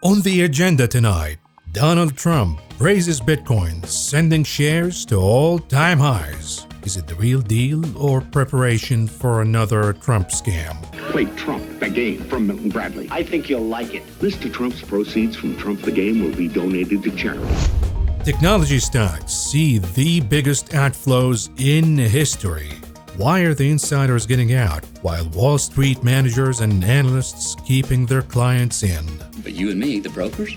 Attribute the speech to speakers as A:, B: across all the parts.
A: On the agenda tonight, Donald Trump raises Bitcoin, sending shares to all-time highs. Is it the real deal or preparation for another Trump scam?
B: Play Trump the Game from Milton Bradley.
C: I think you'll like it.
B: Mr. Trump's proceeds from Trump the Game will be donated to charity.
A: Technology stocks see the biggest outflows in history. Why are the insiders getting out while Wall Street managers and analysts keeping their clients in?
D: But you and me, the brokers,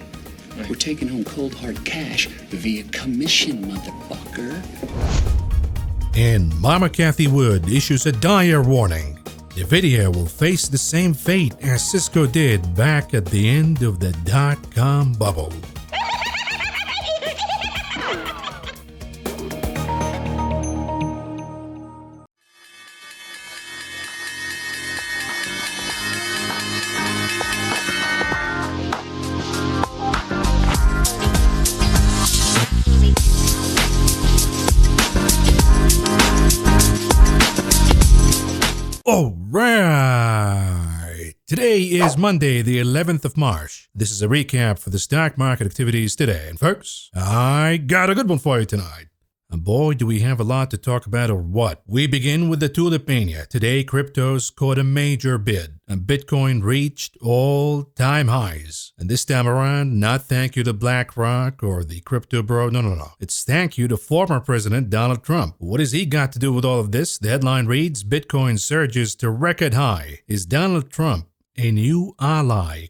D: we're taking home cold hard cash via commission, motherfucker.
A: And Mama Cathie Wood issues a dire warning. Nvidia will face the same fate as Cisco did back at the end of the dot-com bubble. All right. Today is Monday, the 11th of March. This is a recap for the stock market activities today. And folks, I got a good one for you tonight. And boy, do we have a lot to talk about or what. We begin with the Tulip Mania. Today, cryptos caught a major bid and Bitcoin reached all-time highs. And this time around, not thank you to BlackRock or the crypto bro. No. It's thank you to former President Donald Trump. What has he got to do with all of this? The headline reads, Bitcoin surges to record high. Is Donald Trump a new ally? ?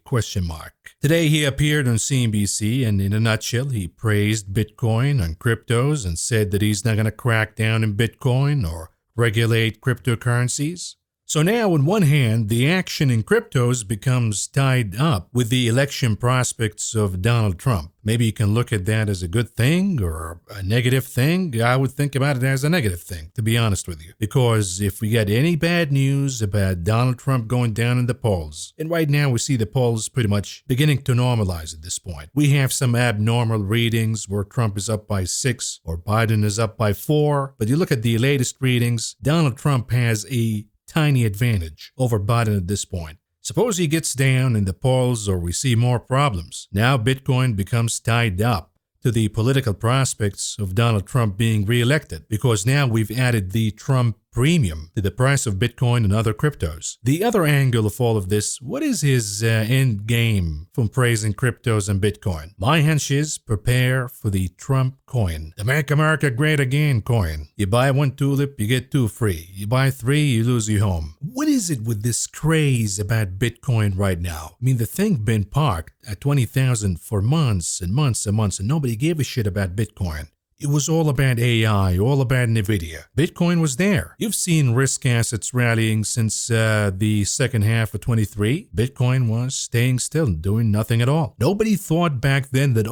A: Today he appeared on CNBC and in a nutshell he praised Bitcoin and cryptos and said that he's not going to crack down in Bitcoin or regulate cryptocurrencies. So now on one hand, the action in cryptos becomes tied up with the election prospects of Donald Trump. Maybe you can look at that as a good thing or a negative thing. I would think about it as a negative thing, to be honest with you. Because if we get any bad news about Donald Trump going down in the polls, and right now we see the polls pretty much beginning to normalize at this point. We have some abnormal readings where Trump is up by 6 or Biden is up by 4. But you look at the latest readings, Donald Trump has a tiny advantage over Biden at this point. Suppose he gets down in the polls or we see more problems. Now Bitcoin becomes tied up to the political prospects of Donald Trump being reelected because now we've added the Trump premium to the price of Bitcoin and other cryptos. The other angle of all of this, what is his end game from praising cryptos and Bitcoin? My hunch is prepare for the Trump coin, the Make America Great Again coin. You buy 1 tulip, you get 2 free. You buy 3, you lose your home. What is it with this craze about Bitcoin right now? I mean, the thing been parked at 20,000 for months and months and months, and nobody gave a shit about Bitcoin. It was all about AI, all about Nvidia. Bitcoin was there. You've seen risk assets rallying since the second half of 23. Bitcoin was staying still, doing nothing at all. Nobody thought back then that,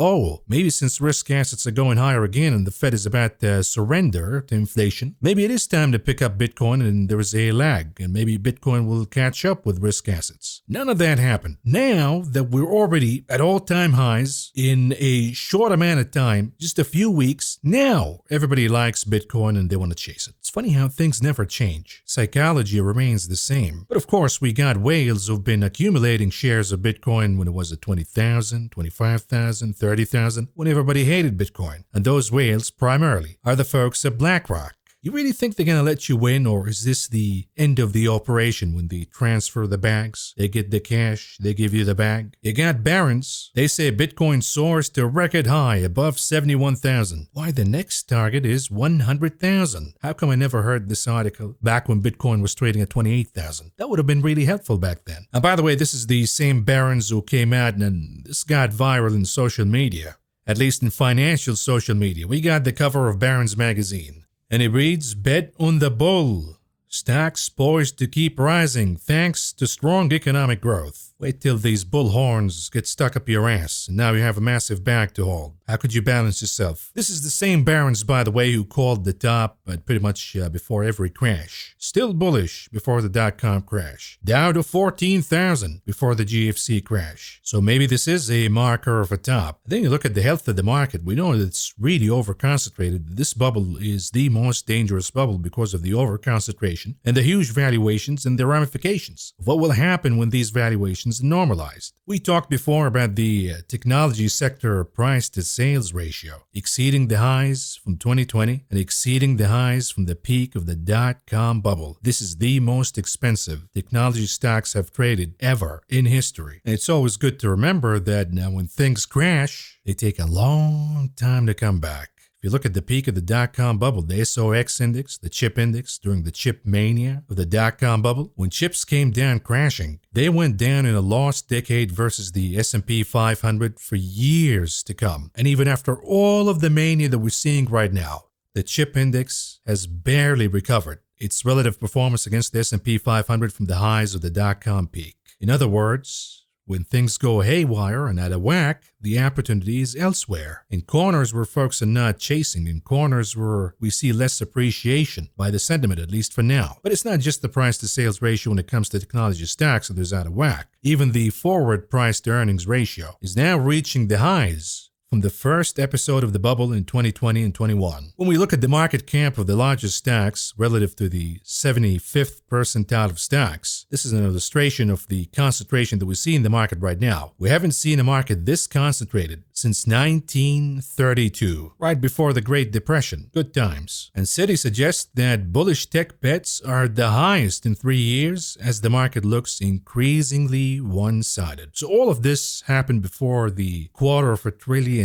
A: maybe since risk assets are going higher again and the Fed is about to surrender to inflation, maybe it is time to pick up Bitcoin and there is a lag and maybe Bitcoin will catch up with risk assets. None of that happened. Now that we're already at all-time highs in a short amount of time, just a few weeks, now everybody likes Bitcoin and they want to chase it. It's funny how things never change. Psychology remains the same. But of course, we got whales who've been accumulating shares of Bitcoin when it was at 20,000, 25,000, 30,000, when everybody hated Bitcoin. And those whales primarily are the folks at BlackRock. You really think they're going to let you win, or is this the end of the operation when they transfer the bags? They get the cash, they give you the bag. You got Barron's. They say Bitcoin soars to record high above 71,000. Why, the next target is 100,000. How come I never heard this article back when Bitcoin was trading at 28,000? That would have been really helpful back then. And by the way, this is the same Barron's who came out and this got viral in social media, at least in financial social media. We got the cover of Barron's magazine. And it reads, Bet on the bull. Stocks poised to keep rising thanks to strong economic growth. Wait till these bull horns get stuck up your ass and now you have a massive bag to hold. How could you balance yourself? This is the same Barron's, by the way, who called the top at pretty much before every crash. Still bullish before the dot-com crash. Down to 14,000 before the GFC crash. So maybe this is a marker of a top. Then you look at the health of the market. We know that it's really overconcentrated. This bubble is the most dangerous bubble because of the overconcentration and the huge valuations and the ramifications. What will happen when these valuations fluctuations normalized. We talked before about the technology sector price-to-sales ratio, exceeding the highs from 2020 and exceeding the highs from the peak of the dot-com bubble. This is the most expensive technology stocks have traded ever in history. And it's always good to remember that now when things crash, they take a long time to come back. If you look at the peak of the dot-com bubble, the SOX index, the chip index during the chip mania of the dot-com bubble, when chips came down crashing, they went down in a lost decade versus the S&P 500 for years to come. And even after all of the mania that we're seeing right now, the chip index has barely recovered its relative performance against the S&P 500 from the highs of the dot-com peak. In other words, when things go haywire and out of whack, the opportunity is elsewhere. In corners where folks are not chasing, in corners where we see less appreciation by the sentiment, at least for now. But it's not just the price-to-sales ratio when it comes to technology stocks that is out of whack. Even the forward price-to-earnings ratio is now reaching the highs from the first episode of the bubble in 2020 and 21. When we look at the market cap of the largest stocks relative to the 75th percentile of stocks, this is an illustration of the concentration that we see in the market right now. We haven't seen a market this concentrated since 1932, right before the Great Depression. Good times. And Citi suggests that bullish tech bets are the highest in 3 years as the market looks increasingly one-sided. So all of this happened before the $250 billion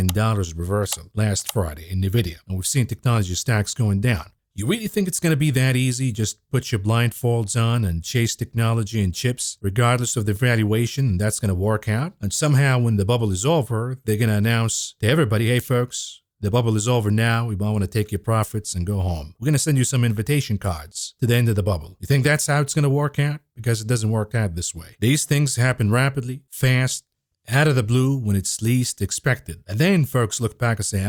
A: reversal last Friday in Nvidia, and we've seen technology stocks going down. You really think it's going to be that easy? Just put your blindfolds on and chase technology and chips, regardless of the valuation, and that's going to work out? And somehow when the bubble is over, they're going to announce to everybody, hey folks, the bubble is over now. We might want to take your profits and go home. We're going to send you some invitation cards to the end of the bubble. You think that's how it's going to work out? Because it doesn't work out this way. These things happen rapidly, fast, out of the blue when it's least expected. And then folks look back and say,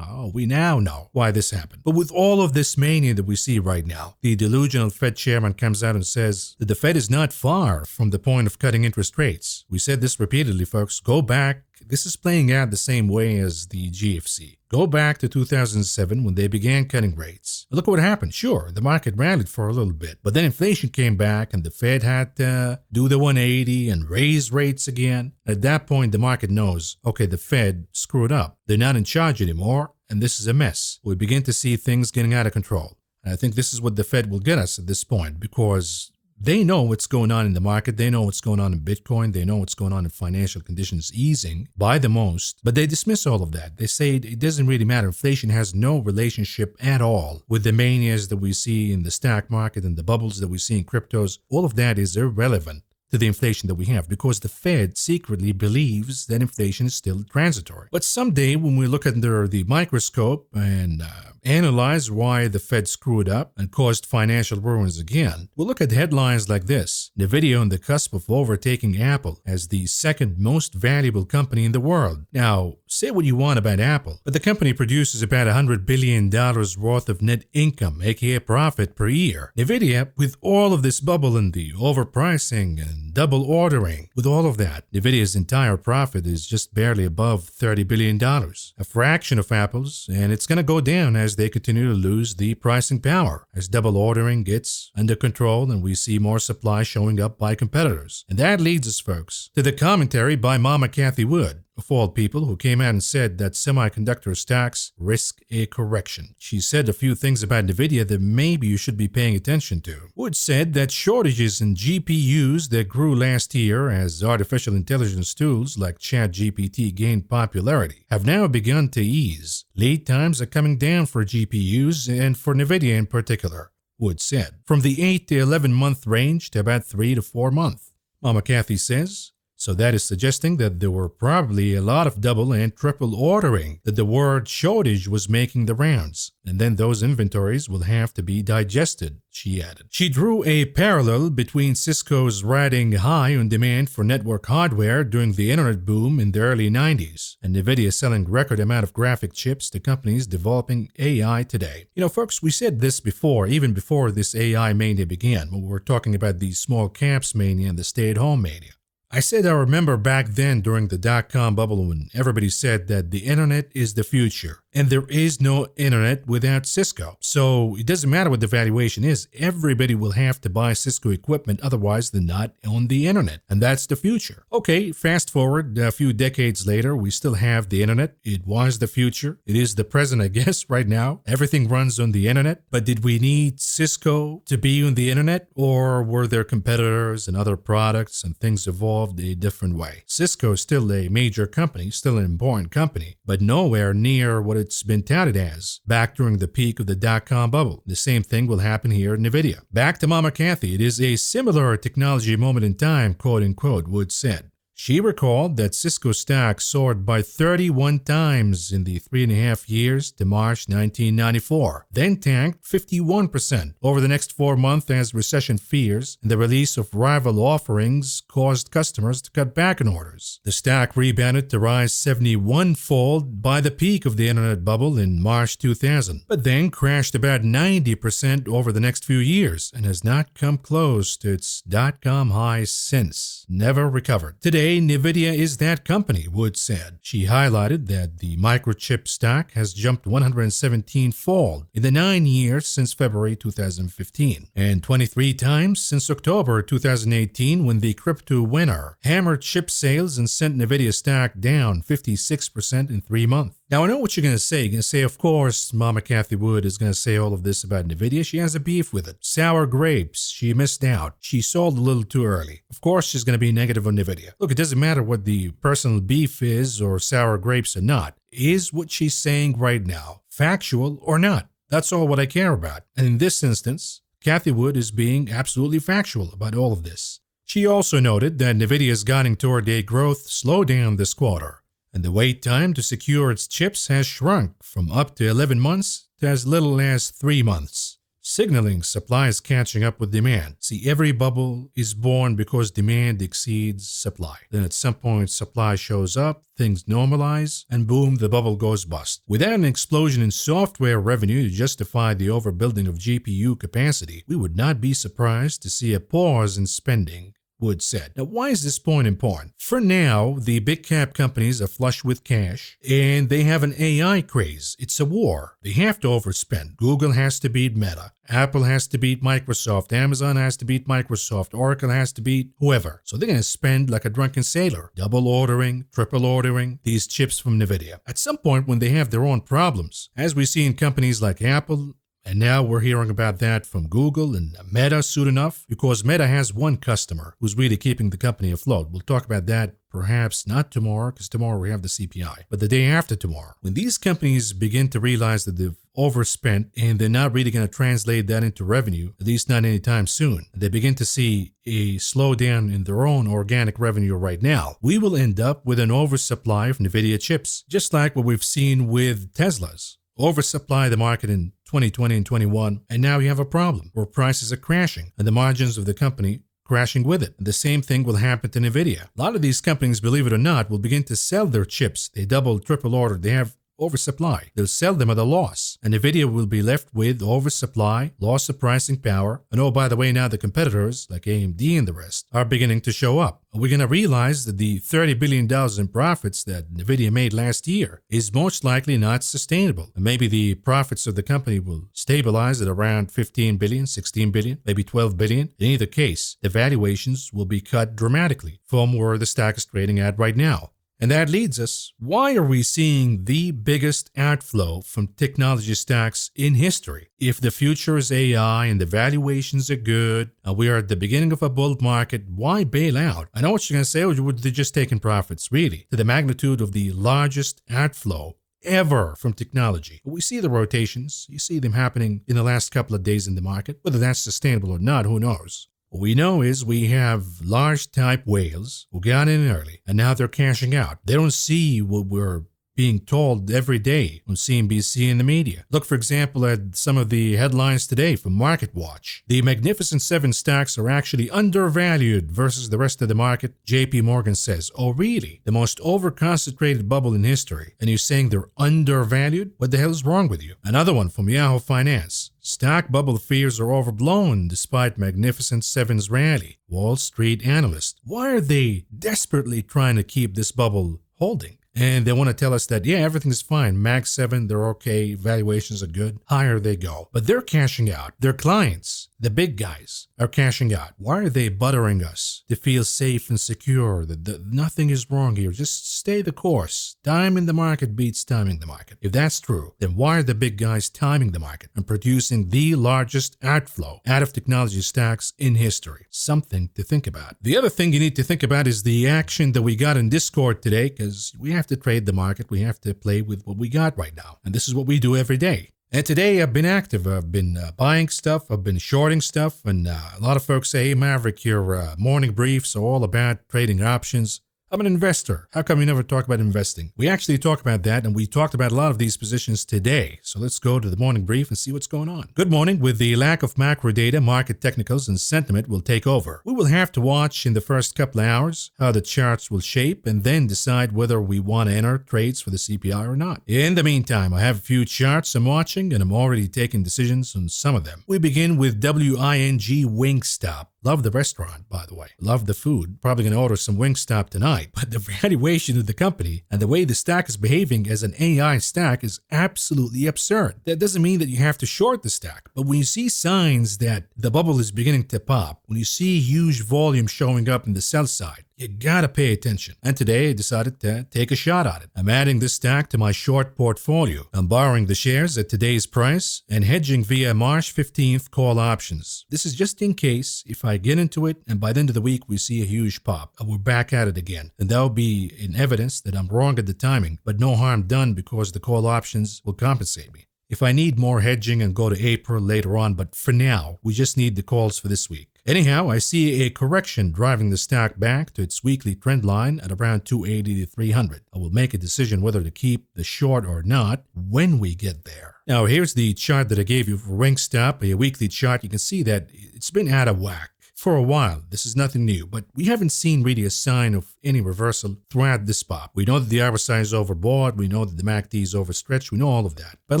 A: we now know why this happened. But with all of this mania that we see right now, the delusional Fed chairman comes out and says that the Fed is not far from the point of cutting interest rates. We said this repeatedly, folks. Go back. This is playing out the same way as the GFC. Go back to 2007 when they began cutting rates. Look what happened. Sure, the market rallied for a little bit, but then inflation came back and the Fed had to do the 180 and raise rates again. At that point, the market knows, okay, the Fed screwed up. They're not in charge anymore, and this is a mess. We begin to see things getting out of control. And I think this is what the Fed will get us at this point, because they know what's going on in the market. They know what's going on in Bitcoin. They know what's going on in financial conditions easing by the most. But they dismiss all of that. They say it doesn't really matter. Inflation has no relationship at all with the manias that we see in the stock market and the bubbles that we see in cryptos. All of that is irrelevant to the inflation that we have, because the Fed secretly believes that inflation is still transitory. But someday when we look under the microscope and analyze why the Fed screwed up and caused financial ruins again, we'll look at headlines like this: Nvidia on the cusp of overtaking Apple as the second most valuable company in the world. Now, say what you want about Apple, but the company produces about $100 billion worth of net income, aka profit, per year. Nvidia, with all of this bubble and the overpricing and double ordering, with all of that, Nvidia's entire profit is just barely above $30 billion, a fraction of Apple's, and it's going to go down as they continue to lose the pricing power, as double ordering gets under control and we see more supply showing up by competitors. And that leads us, folks, to the commentary by Mama Cathie Wood, of all people, who came out and said that semiconductor stocks risk a correction. She said a few things about Nvidia that maybe you should be paying attention to. Wood said that shortages in GPUs that grew last year as artificial intelligence tools like ChatGPT gained popularity have now begun to ease. Lead times are coming down for GPUs and for Nvidia in particular, Wood said, from the 8 to 11 month range to about 3 to 4 months. Mama Cathie says, so that is suggesting that there were probably a lot of double and triple ordering, that the word shortage was making the rounds, and then those inventories will have to be digested, she added. She drew a parallel between Cisco's riding high on demand for network hardware during the internet boom in the early 90s, and Nvidia selling record amount of graphic chips to companies developing AI today. You know, folks, we said this before, even before this AI mania began, when we were talking about the small caps mania and the stay-at-home mania. I said I remember back then during the dot-com bubble when everybody said that the internet is the future. And there is no internet without Cisco. So it doesn't matter what the valuation is. Everybody will have to buy Cisco equipment, otherwise they're not on the internet. And that's the future. Okay, fast forward a few decades later, we still have the internet. It was the future. It is the present, I guess, right now. Everything runs on the internet. But did we need Cisco to be on the internet? Or were there competitors and other products and things evolved a different way? Cisco is still a major company, still an important company, but nowhere near what it's been touted as back during the peak of the dot-com bubble. The same thing will happen here at Nvidia. Back to Mama Cathie, it is a similar technology moment in time, quote-unquote, Wood said. She recalled that Cisco stock soared by 31 times in the 3.5 years to March 1994, then tanked 51% over the next 4 months as recession fears and the release of rival offerings caused customers to cut back on orders. The stock rebounded to rise 71-fold by the peak of the internet bubble in March 2000, but then crashed about 90% over the next few years and has not come close to its dot-com highs since. Never recovered. Today, Nvidia is that company, Wood said. She highlighted that the microchip stock has jumped 117-fold in the 9 years since February 2015, and 23 times since October 2018 when the crypto winter hammered chip sales and sent Nvidia stock down 56% in 3 months. Now, I know what you're going to say. You're going to say, of course, Mama Cathie Wood is going to say all of this about Nvidia. She has a beef with it. Sour grapes. She missed out. She sold a little too early. Of course, she's going to be negative on Nvidia. Look, it doesn't matter what the personal beef is or sour grapes or not. Is what she's saying right now factual or not? That's all what I care about. And in this instance, Cathie Wood is being absolutely factual about all of this. She also noted that Nvidia is guiding toward a growth slowdown this quarter, and the wait time to secure its chips has shrunk from up to 11 months to as little as 3 months, signaling supply is catching up with demand. See, every bubble is born because demand exceeds supply. Then at some point, supply shows up, things normalize, and boom, the bubble goes bust. Without an explosion in software revenue to justify the overbuilding of GPU capacity, we would not be surprised to see a pause in spending, Wood said. Now, why is this point important? For now, the big cap companies are flush with cash and they have an AI craze. It's a war. They have to overspend. Google has to beat Meta. Apple has to beat Microsoft. Amazon has to beat Microsoft. Oracle has to beat whoever. So they're going to spend like a drunken sailor, double ordering, triple ordering these chips from Nvidia. At some point when they have their own problems, as we see in companies like Apple, and now we're hearing about that from Google and Meta soon enough, because Meta has one customer who's really keeping the company afloat. We'll talk about that perhaps not tomorrow, because tomorrow we have the CPI, but the day after tomorrow. When these companies begin to realize that they've overspent and they're not really going to translate that into revenue, at least not anytime soon, they begin to see a slowdown in their own organic revenue right now, we will end up with an oversupply of Nvidia chips, just like what we've seen with Teslas. Oversupply the market in 2020 and 21, and now you have a problem where prices are crashing and the margins of the company crashing with it. And the same thing will happen to Nvidia. A lot of these companies, believe it or not, will begin to sell their chips. They double, triple order. They have oversupply. They'll sell them at a loss, and Nvidia will be left with oversupply, loss of pricing power, and oh, by the way, now the competitors like AMD and the rest are beginning to show up. We're going to realize that the $30 billion in profits that Nvidia made last year is most likely not sustainable. And maybe the profits of the company will stabilize at around $15 billion, $16 billion, maybe $12 billion. In either case, the valuations will be cut dramatically from where the stock is trading at right now. And that leads us, why are we seeing the biggest outflow from technology stocks in history? If the future is AI and the valuations are good, and we are at the beginning of a bull market, why bail out? I know what you're going to say, oh, they're just taking profits, really, to the magnitude of the largest outflow ever from technology. We see the rotations, you see them happening in the last couple of days in the market. Whether that's sustainable or not, who knows? What we know is we have large type whales who got in early and now they're cashing out. They don't see what we're being told every day on CNBC and the media. Look, for example, at some of the headlines today from MarketWatch. The Magnificent Seven stocks are actually undervalued versus the rest of the market. JP Morgan says, oh really? The most over-concentrated bubble in history. And you're saying they're undervalued? What the hell is wrong with you? Another one from Yahoo Finance. Stock bubble fears are overblown despite Magnificent Seven's rally. Wall Street analyst. Why are they desperately trying to keep this bubble holding? and they want to tell us that, yeah, everything's fine. Mag 7, they're okay. Valuations are good. Higher they go. But they're cashing out. Their clients, the big guys, are cashing out. Why are they buttering us to feel safe and secure that nothing is wrong here? Just stay the course. Time in the market beats timing the market. If that's true, then why are the big guys timing the market and producing the largest outflow out of technology stocks in history? Something to think about. The other thing you need to think about is the action that we got in Discord today, because we have to trade the market. We have to play with what we got right now. And this is what we do every day. And today I've been active. I've been buying stuff. I've been shorting stuff. And a lot of folks say, hey, Maverick, your morning briefs are all about trading options. I'm an investor. How come you never talk about investing? We actually talk about that, and we talked about a lot of these positions today. So let's go to the morning brief and see what's going on. Good morning. With the lack of macro data, market technicals and sentiment will take over. We will have to watch in the first couple of hours how the charts will shape and then decide whether we want to enter trades for the CPI or not. In the meantime, I have a few charts I'm watching, and I'm already taking decisions on some of them. We begin with WING Wingstop. Love the restaurant, by the way. Love the food. Probably going to order some Wingstop tonight. But the valuation of the company and the way the stock is behaving as an AI stock is absolutely absurd. That doesn't mean that you have to short the stock. But when you see signs that the bubble is beginning to pop, when you see huge volume showing up in the sell side, you gotta pay attention. And today I decided to take a shot at it. I'm adding this stock to my short portfolio. I'm borrowing the shares at today's price and hedging via March 15th call options. This is just in case if I get into it and by the end of the week we see a huge pop and we're back at it again. And that will be in evidence that I'm wrong at the timing, but no harm done because the call options will compensate me. If I need more hedging and go to April later on, but for now, we just need the calls for this week. Anyhow, I see a correction driving the stock back to its weekly trend line at around 280 to 300. I will make a decision whether to keep the short or not when we get there. Now, here's the chart that I gave you for Wingstop, a weekly chart. You can see that it's been out of whack for a while. This is nothing new, but we haven't seen really a sign of any reversal throughout this pop. We know that the RSI is overbought. We know that the MACD is overstretched. We know all of that. But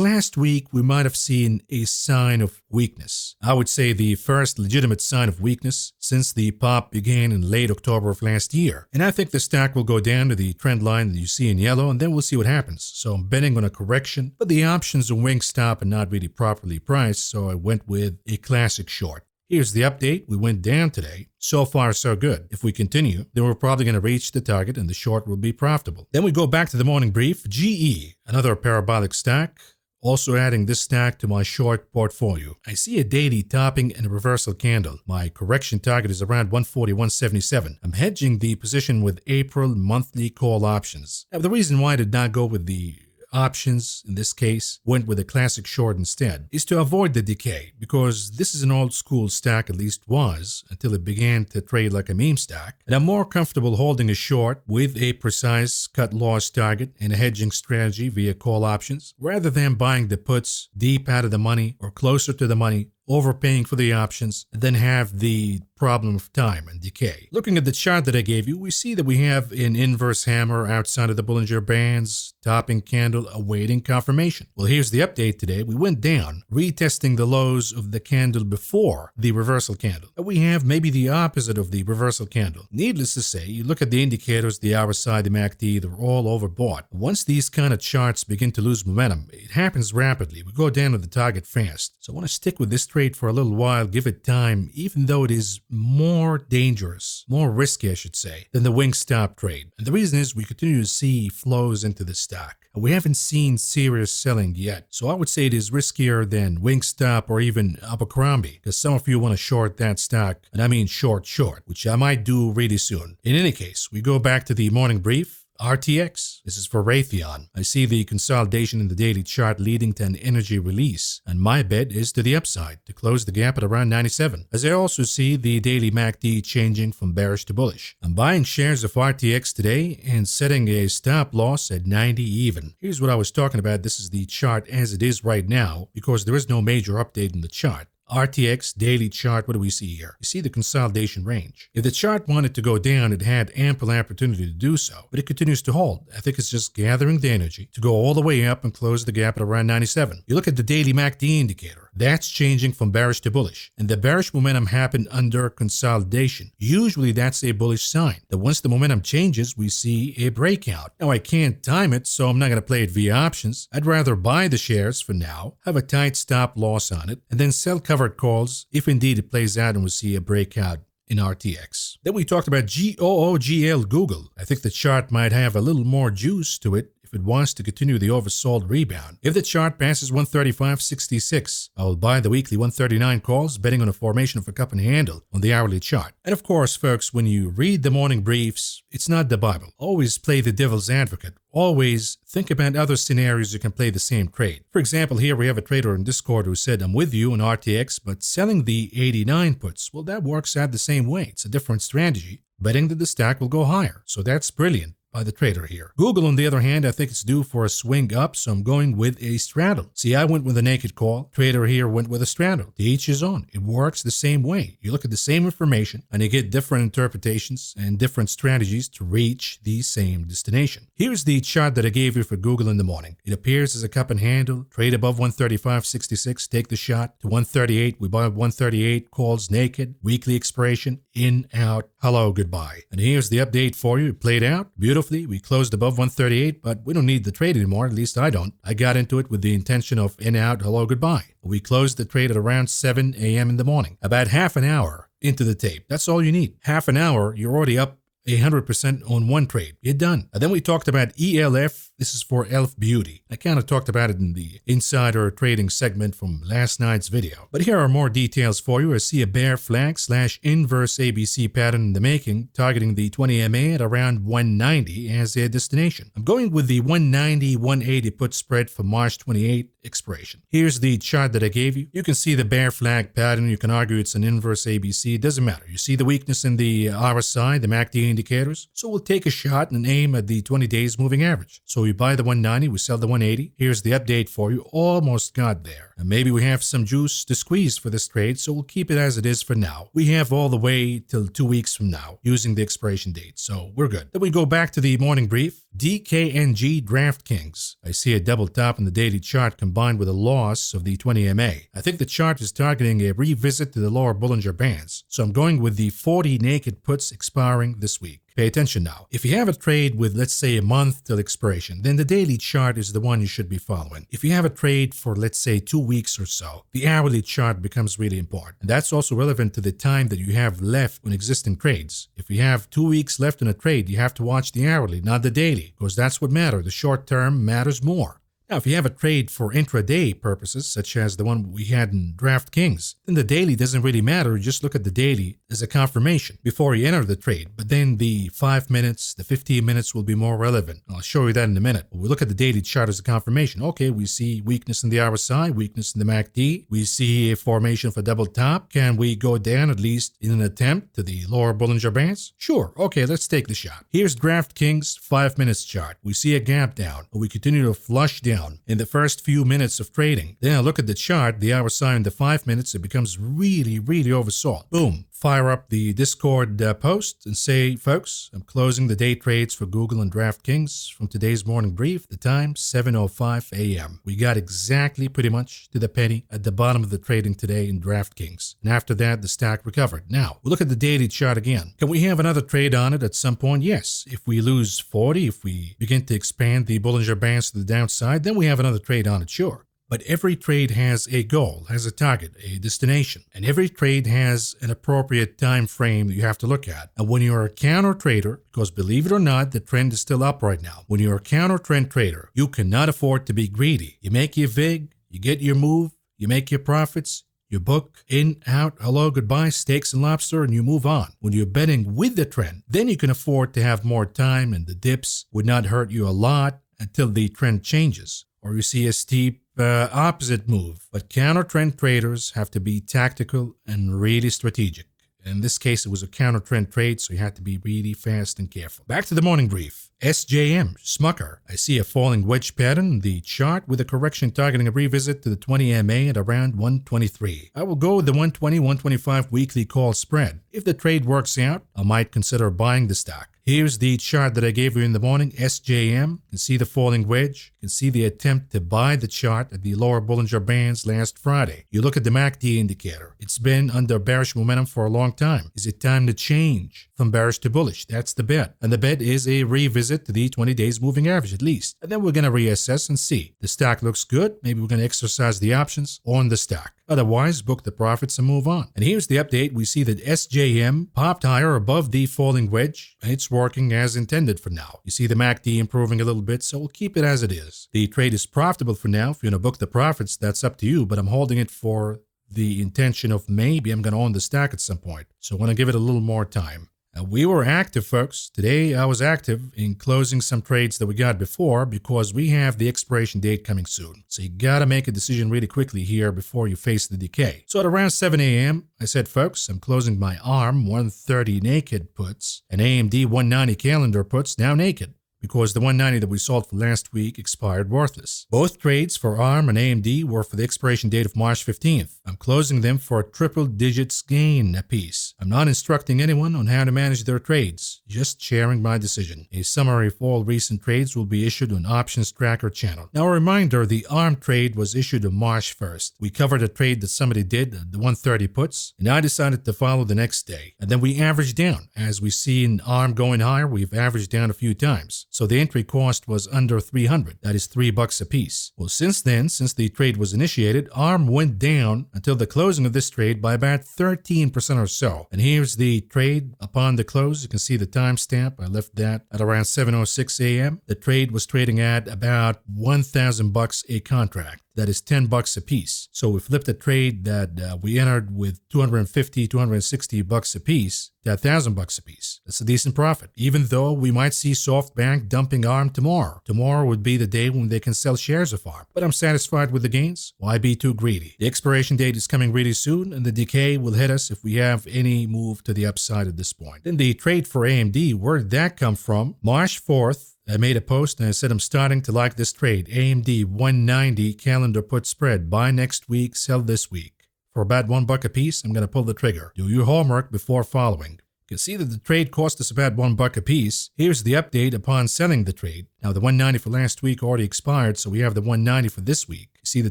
A: last week, we might have seen a sign of weakness. I would say the first legitimate sign of weakness since the pop began in late October of last year. And I think the stock will go down to the trend line that you see in yellow, and then we'll see what happens. So I'm betting on a correction, but the options on Wingstop are not really properly priced, so I went with a classic short. Here's the update. We went down today. So far, so good. If we continue, then we're probably going to reach the target and the short will be profitable. Then we go back to the morning brief. GE, another parabolic stock. Also adding this stock to my short portfolio. I see a daily topping and a reversal candle. My correction target is around 140, 177. I'm hedging the position with April monthly call options. Now, the reason why I did not go with the options in this case, went with a classic short instead, is to avoid the decay, because this is an old school stock, at least was, until it began to trade like a meme stock, and I'm more comfortable holding a short with a precise cut loss target and a hedging strategy via call options, rather than buying the puts deep out of the money or closer to the money, overpaying for the options, and then have the problem of time and decay. Looking at the chart that I gave you, we see that we have an inverse hammer outside of the Bollinger Bands, topping candle awaiting confirmation. Well, here's the update today. We went down, retesting the lows of the candle before the reversal candle. And we have maybe the opposite of the reversal candle. Needless to say, you look at the indicators, the RSI, the MACD, they're all overbought. Once these kind of charts begin to lose momentum, it happens rapidly. We go down to the target fast. So I want to stick with this trade for a little while, give it time, even though it is more dangerous, more risky, I should say, than the Wingstop trade. And the reason is we continue to see flows into the stock. And we haven't seen serious selling yet. So I would say it is riskier than Wingstop or even Abercrombie, because some of you want to short that stock, and I mean short, which I might do really soon. In any case, we go back to the morning brief. RTX, this is for Raytheon. I see the consolidation in the daily chart leading to an energy release, and my bet is to the upside to close the gap at around 97. As I also see the daily MACD changing from bearish to bullish. I'm buying shares of RTX today and setting a stop loss at 90 even. Here's what I was talking about. This is the chart as it is right now because there is no major update in the chart. RTX daily chart, what do we see here? You see the consolidation range. If the chart wanted to go down, it had ample opportunity to do so, but it continues to hold. I think it's just gathering the energy to go all the way up and close the gap at around 97. You look at the daily MACD indicator. That's changing from bearish to bullish. And the bearish momentum happened under consolidation. Usually that's a bullish sign. That once the momentum changes, we see a breakout. Now I can't time it, so I'm not going to play it via options. I'd rather buy the shares for now, have a tight stop loss on it, and then sell covered calls if indeed it plays out and we see a breakout in RTX. Then we talked about GOOGL Google. I think the chart might have a little more juice to it if it wants to continue the oversold rebound. If the chart passes 135.66, I will buy the weekly 139 calls, betting on a formation of a cup and handle on the hourly chart. And of course, folks, when you read the morning briefs, it's not the Bible. Always play the devil's advocate. Always think about other scenarios you can play the same trade. For example, here we have a trader in Discord who said, I'm with you on RTX, but selling the 89 puts. Well, that works out the same way. It's a different strategy, betting that the stack will go higher. So that's brilliant by the trader here. Google, on the other hand, I think it's due for a swing up, so I'm going with a straddle. See, I went with a naked call. Trader here went with a straddle. To each his own. It works the same way. You look at the same information and you get different interpretations and different strategies to reach the same destination. Here's the chart that I gave you for Google in the morning. It appears as a cup and handle. Trade above 135.66. Take the shot to 138. We buy 138. Calls naked. Weekly expiration. In, out. Hello, goodbye. And here's the update for you. It played out beautifully. We closed above 138, but we don't need the trade anymore. At least I don't. I got into it with the intention of in, out, hello, goodbye. We closed the trade at around 7 a.m. in the morning. About half an hour into the tape. That's all you need. Half an hour, you're already up 100% on one trade. You're done. And then we talked about ELF. This is for Elf Beauty. I kind of talked about it in the insider trading segment from last night's video. But here are more details for you. I see a bear flag / inverse ABC pattern in the making, targeting the 20 MA at around 190 as a destination. I'm going with the 190-180 put spread for March 28 expiration. Here's the chart that I gave you. You can see the bear flag pattern. You can argue it's an inverse ABC. It doesn't matter. You see the weakness in the RSI, the MACD indicators. So we'll take a shot and aim at the 20 days moving average. So we buy the 190, we sell the 180. Here's the update for you. Almost got there. And maybe we have some juice to squeeze for this trade, so we'll keep it as it is for now. We have all the way till 2 weeks from now using the expiration date, so we're good. Then we go back to the morning brief. DKNG DraftKings. I see a double top in the daily chart combined with a loss of the 20 MA. I think the chart is targeting a revisit to the lower Bollinger Bands, so I'm going with the 40 naked puts expiring this week. Pay attention now. If you have a trade with, let's say, a month till expiration, then the daily chart is the one you should be following. If you have a trade for, let's say, 2 weeks or so, the hourly chart becomes really important. And that's also relevant to the time that you have left on existing trades. If you have 2 weeks left in a trade, you have to watch the hourly, not the daily, because that's what matters. The short term matters more. Now, if you have a trade for intraday purposes, such as the one we had in DraftKings, then the daily doesn't really matter. You just look at the daily as a confirmation before you enter the trade. But then the 5 minutes, the 15 minutes will be more relevant. I'll show you that in a minute. We look at the daily chart as a confirmation. Okay, we see weakness in the RSI, weakness in the MACD. We see a formation for double top. Can we go down at least in an attempt to the lower Bollinger Bands? Sure. Okay, let's take the shot. Here's DraftKings 5 minutes chart. We see a gap down, but we continue to flush down in the first few minutes of trading. Then I look at the chart, the RSI in the 5 minutes, it becomes really oversold. Boom. Fire up the Discord post and say, folks, I'm closing the day trades for Google and DraftKings from today's morning brief. The time, 7:05 a.m. We got exactly pretty much to the penny at the bottom of the trading today in DraftKings. And after that, the stack recovered. Now, we look at the daily chart again. Can we have another trade on it at some point? Yes. If we lose 40, if we begin to expand the Bollinger Bands to the downside, then we have another trade on it, sure. But every trade has a goal, has a target, a destination. And every trade has an appropriate time frame that you have to look at. And when you're a counter trader, because believe it or not, the trend is still up right now. When you're a counter trend trader, you cannot afford to be greedy. You make your VIG, you get your move, you make your profits, you book in, out, hello, goodbye, steaks and lobster, and you move on. When you're betting with the trend, then you can afford to have more time and the dips would not hurt you a lot until the trend changes. Or you see a steep opposite move. But counter trend traders have to be tactical and really strategic. In this case, it was a counter trend trade, so you had to be really fast and careful. Back to the morning brief. SJM, Smucker. I see a falling wedge pattern in the chart with a correction targeting a revisit to the 20 MA at around 123. I will go with the 120-125 weekly call spread. If the trade works out, I might consider buying the stock. Here's the chart that I gave you in the morning, SJM. You can see the falling wedge. You can see the attempt to buy the chart at the lower Bollinger Bands last Friday. You look at the MACD indicator. It's been under bearish momentum for a long time. Is it time to change from bearish to bullish? That's the bet. And the bet is a revisit to the 20 days moving average at least. And then we're going to reassess and see. The stock looks good. Maybe we're going to exercise the options on the stock. Otherwise, book the profits and move on. And here's the update. We see that SJM popped higher above the falling wedge. It's working as intended for now. You see the MACD improving a little bit, so we'll keep it as it is. The trade is profitable for now. If you want to book the profits, that's up to you, but I'm holding it for the intention of maybe I'm going to own the stock at some point. So I want to give it a little more time. We were active, folks. Today I was active in closing some trades that we got before because we have the expiration date coming soon. So you got to make a decision really quickly here before you face the decay. So at around 7 a.m., I said, folks, I'm closing my ARM 130 naked puts and AMD 190 calendar puts now naked, because the 190 that we sold for last week expired worthless. Both trades for ARM and AMD were for the expiration date of March 15th. I'm closing them for a triple digits gain apiece. I'm not instructing anyone on how to manage their trades, just sharing my decision. A summary of all recent trades will be issued on Options Tracker channel. Now a reminder, the ARM trade was issued on March 1st. We covered a trade that somebody did, the 130 puts, and I decided to follow the next day. And then we averaged down. As we see in ARM going higher, we've averaged down a few times. So the entry cost was under $300. That is $3 a piece. Well, since then, since the trade was initiated, ARM went down until the closing of this trade by about 13% or so. And here's the trade upon the close. You can see the timestamp. I left that at around 7:06 a.m. The trade was trading at about $1,000 a contract. That is $10 a piece. So we flipped a trade that we entered with $250, $260 a piece to $1,000 a piece. That's a decent profit. Even though we might see SoftBank dumping ARM tomorrow. Tomorrow would be the day when they can sell shares of ARM. But I'm satisfied with the gains. Why be too greedy? The expiration date is coming really soon, and the decay will hit us if we have any move to the upside at this point. Then the trade for AMD, where did that come from? March 4th. I made a post and I said I'm starting to like this trade. AMD 190 calendar put spread. Buy next week, sell this week. For about $1 a piece, I'm going to pull the trigger. Do your homework before following. You can see that the trade cost us about $1 a piece. Here's the update upon selling the trade. Now the 190 for last week already expired, so we have the 190 for this week. You see the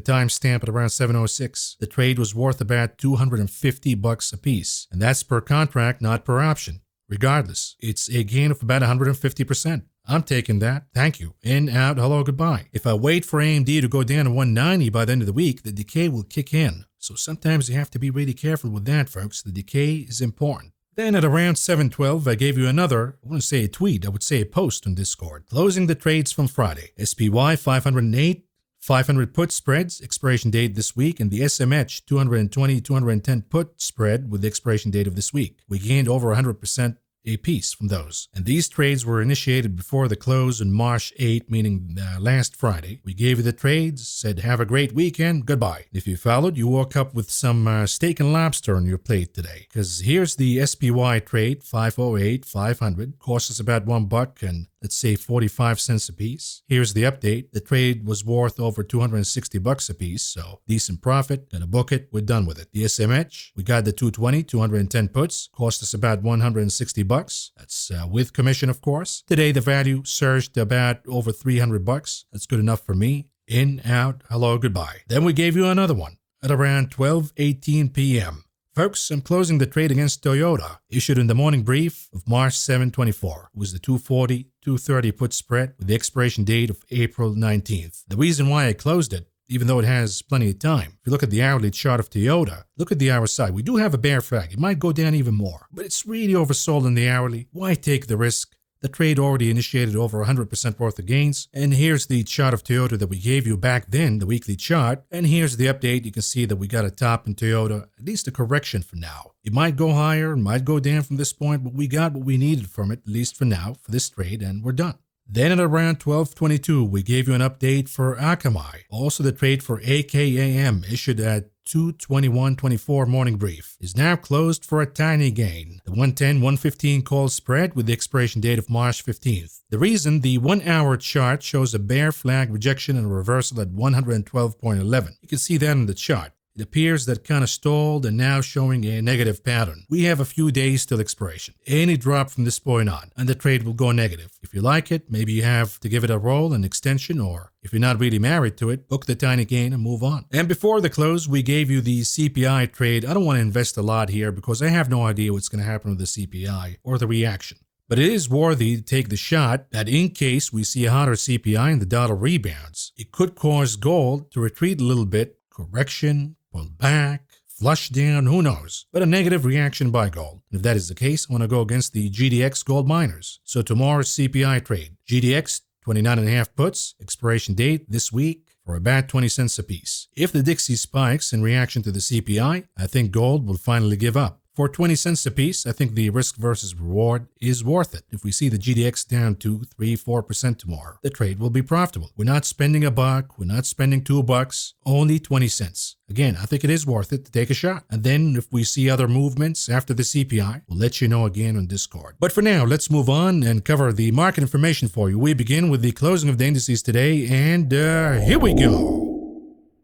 A: timestamp at around 7:06. The trade was worth about $250 a piece. And that's per contract, not per option. Regardless, it's a gain of about 150%. I'm taking that. Thank you. In, out, hello, goodbye. If I wait for AMD to go down to 190 by the end of the week, the decay will kick in. So sometimes you have to be really careful with that, folks. The decay is important. Then at around 7:12, I gave you another, I wouldn't say a tweet, I would say a post on Discord. Closing the trades from Friday. SPY 508, 500 put spreads, expiration date this week, and the SMH 220, 210 put spread with the expiration date of this week. We gained over 100% a piece from those. And these trades were initiated before the close on March 8, meaning last Friday. We gave you the trades, said have a great weekend, goodbye. If you followed, you woke up with some steak and lobster on your plate today. Because here's the SPY trade, 508, 500, cost us about $1 and let's say 45 cents a piece. Here's the update. The trade was worth over $260 a piece, so decent profit. Gonna book it. We're done with it. The SMH, we got the 220, 210 puts, cost us about $160. That's with commission, of course. Today, the value surged to about over $300. That's good enough for me. In, out, hello, goodbye. Then we gave you another one at around 12:18 p.m. Folks, I'm closing the trade against Toyota, issued in the morning brief of March 7/24. It was the 240, 230 put spread with the expiration date of April 19th. The reason why I closed it, even though it has plenty of time, if you look at the hourly chart of Toyota, look at the hour side. We do have a bear flag. It might go down even more, but it's really oversold in the hourly. Why take the risk? The trade already initiated over 100% worth of gains. And here's the chart of Toyota that we gave you back then, the weekly chart. And here's the update. You can see that we got a top in Toyota, at least a correction for now. It might go higher, it might go down from this point, but we got what we needed from it, at least for now, for this trade, and we're done. Then at around 12:22, we gave you an update for AKAM. Also the trade for AKAM, issued at 2:21:24 morning brief, is now closed for a tiny gain. The 110-115 call spread with the expiration date of March 15th. The reason, the 1 hour chart shows a bear flag rejection and a reversal at 112.11. You can see that in the chart. It appears that kind of stalled and now showing a negative pattern. We have a few days till expiration. Any drop from this point on, and the trade will go negative. If you like it, maybe you have to give it a roll, an extension, or if you're not really married to it, book the tiny gain and move on. And before the close, we gave you the CPI trade. I don't want to invest a lot here because I have no idea what's going to happen with the CPI or the reaction. But it is worthy to take the shot that in case we see a hotter CPI and the dollar rebounds, it could cause gold to retreat a little bit, correction, pull back, flush down, who knows, but a negative reaction by gold. And if that is the case, I want to go against the GDX gold miners. So tomorrow's CPI trade, GDX 29.5 puts, expiration date this week for about 20 cents a piece. If the Dixie spikes in reaction to the CPI, I think gold will finally give up. For 20 cents a piece, I think the risk versus reward is worth it. If we see the GDX down 2, 3, 4% tomorrow, the trade will be profitable. We're not spending $1, we're not spending $2, only 20 cents. Again, I think it is worth it to take a shot. And then if we see other movements after the CPI, we'll let you know again on Discord. But for now, let's move on and cover the market information for you. We begin with the closing of the indices today, and here we go.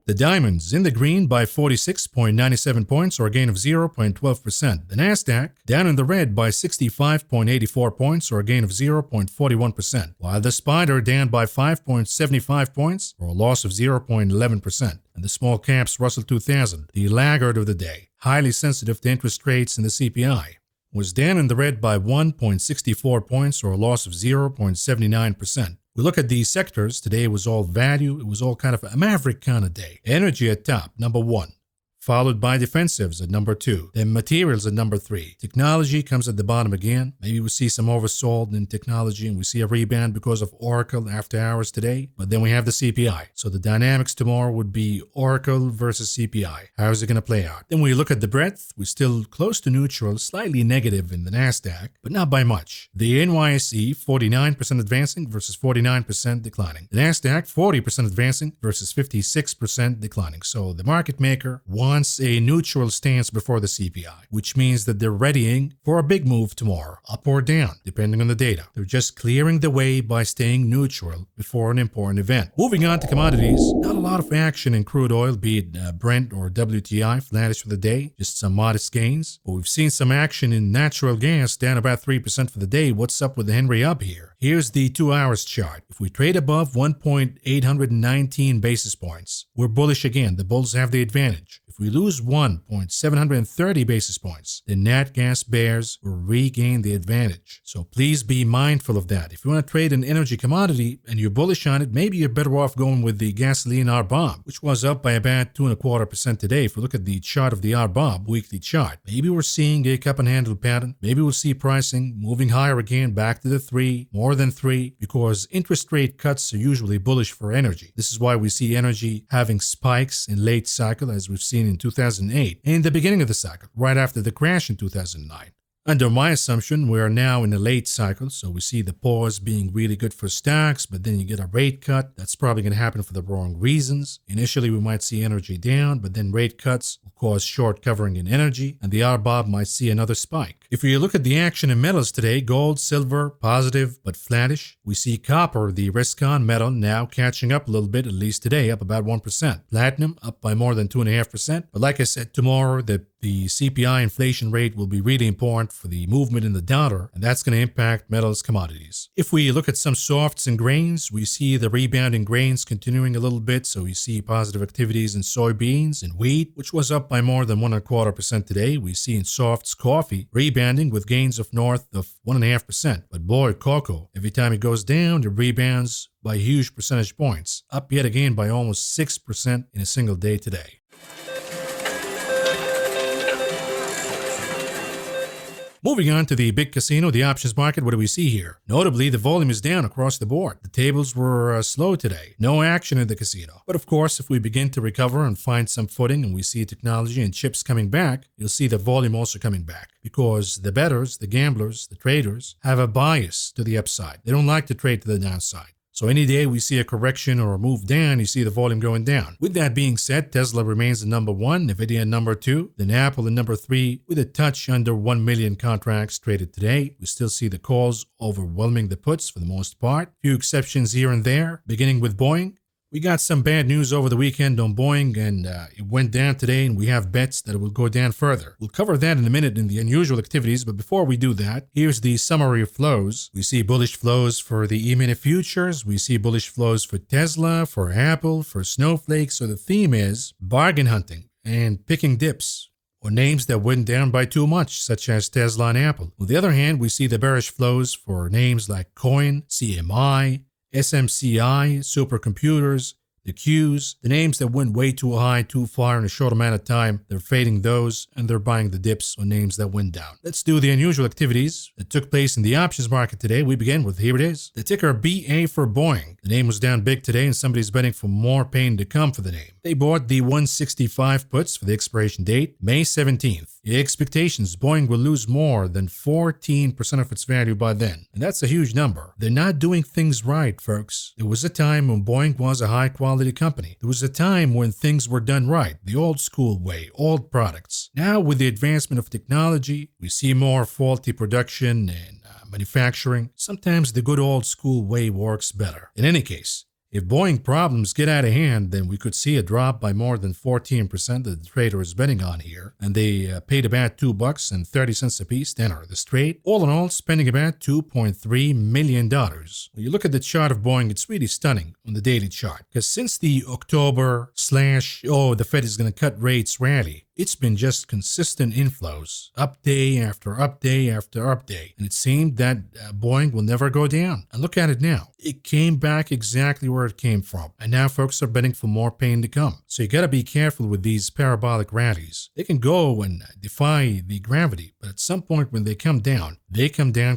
A: The diamonds in the green by 46.97 points, or a gain of 0.12%. The Nasdaq down in the red by 65.84 points, or a gain of 0.41%. While the Spider down by 5.75 points, or a loss of 0.11%. And the small caps Russell 2000, the laggard of the day, highly sensitive to interest rates and the CPI, was down in the red by 1.64 points, or a loss of 0.79%. We look at these sectors. Today was all value. It was all kind of a maverick kind of day. Energy at top, number 1. Followed by defensives at number 2. Then materials at number 3. Technology comes at the bottom again. Maybe we see some oversold in technology and we see a rebound because of Oracle after hours today. But then we have the CPI. So the dynamics tomorrow would be Oracle versus CPI. How is it going to play out? Then we look at the breadth. We're still close to neutral, slightly negative in the Nasdaq, but not by much. The NYSE 49% advancing versus 49% declining. The Nasdaq 40% advancing versus 56% declining. So the market maker wants a neutral stance before the CPI, which means that they're readying for a big move tomorrow, up or down, depending on the data. They're just clearing the way by staying neutral before an important event. Moving on to commodities, not a lot of action in crude oil, be it Brent or WTI, flattish for the day, just some modest gains. But we've seen some action in natural gas, down about 3% for the day. What's up with the Henry Hub here? Here's the 2 hours chart. If we trade above 1.819 basis points, we're bullish again. The bulls have the advantage. If we lose 1.730 basis points, the nat gas bears will regain the advantage. So please be mindful of that. If you want to trade an energy commodity and you're bullish on it, maybe you're better off going with the gasoline RBOB, which was up by about 2.25% today. If we look at the chart of the RBOB weekly chart, maybe we're seeing a cup and handle pattern. Maybe we'll see pricing moving higher again, back to the 3, more than 3, because interest rate cuts are usually bullish for energy. This is why we see energy having spikes in late cycle, as we've seen in 2008 and the beginning of the cycle, right after the crash in 2009. Under my assumption, we are now in a late cycle, so we see the pause being really good for stocks, but then you get a rate cut. That's probably going to happen for the wrong reasons. Initially, we might see energy down, but then rate cuts will cause short covering in energy, and the RBOB might see another spike. If you look at the action in metals today, gold, silver, positive, but flattish. We see copper, the risk-on metal, now catching up a little bit, at least today, up about 1%. Platinum, up by more than 2.5%. But like I said, tomorrow, the CPI inflation rate will be really important for the movement in the dollar, and that's going to impact metals commodities. If we look at some softs and grains, we see the rebound in grains continuing a little bit, so we see positive activities in soybeans and wheat, which was up by more than 1.25% today. We see in softs coffee rebounding with gains of north of 1.5%. But boy, cocoa, every time it goes down, it rebounds by huge percentage points, up yet again by almost 6% in a single day today. Moving on to the big casino, the options market, what do we see here? Notably, the volume is down across the board. The tables were slow today. No action in the casino. But of course, if we begin to recover and find some footing and we see technology and chips coming back, you'll see the volume also coming back. Because the bettors, the gamblers, the traders have a bias to the upside. They don't like to trade to the downside. So any day we see a correction or a move down, you see the volume going down. With that being said, Tesla remains the number 1, Nvidia number 2, then Apple in number 3, with a touch under 1 million contracts traded today. We still see the calls overwhelming the puts for the most part. Few exceptions here and there, beginning with Boeing. We got some bad news over the weekend on Boeing, and it went down today, and we have bets that it will go down further. We'll cover that in a minute in the unusual activities, but before we do that, here's the summary of flows. We see bullish flows for the E-mini futures. We see bullish flows for Tesla, for Apple, for Snowflake. So the theme is bargain hunting and picking dips, or names that went down by too much, such as Tesla and Apple. On the other hand, we see the bearish flows for names like Coin, CMI, SMCI, supercomputers, the Qs, the names that went way too high, too far in a short amount of time. They're fading those, and they're buying the dips on names that went down. Let's do the unusual activities that took place in the options market today. We begin with, here it is, the ticker BA for Boeing. The name was down big today, and somebody's betting for more pain to come for the name. They bought the 165 puts for the expiration date, May 17th. The expectations, Boeing will lose more than 14% of its value by then. And that's a huge number. They're not doing things right, folks. There was a time when Boeing was a high-quality company. There was a time when things were done right, the old school way, old products. Now, with the advancement of technology, we see more faulty production and manufacturing. Sometimes the good old school way works better. In any case, if Boeing problems get out of hand, then we could see a drop by more than 14% that the trader is betting on here. And they paid about $2.30 a piece to enter the trade. All in all, spending about $2.3 million. When you look at the chart of Boeing, it's really stunning on the daily chart. Because since the October / the Fed is going to cut rates rally, it's been just consistent inflows, up day after up day after up day. And it seemed that Boeing will never go down. And look at it now. It came back exactly where it came from. And now folks are betting for more pain to come. So you got to be careful with these parabolic rallies. They can go and defy the gravity, but at some point when they come down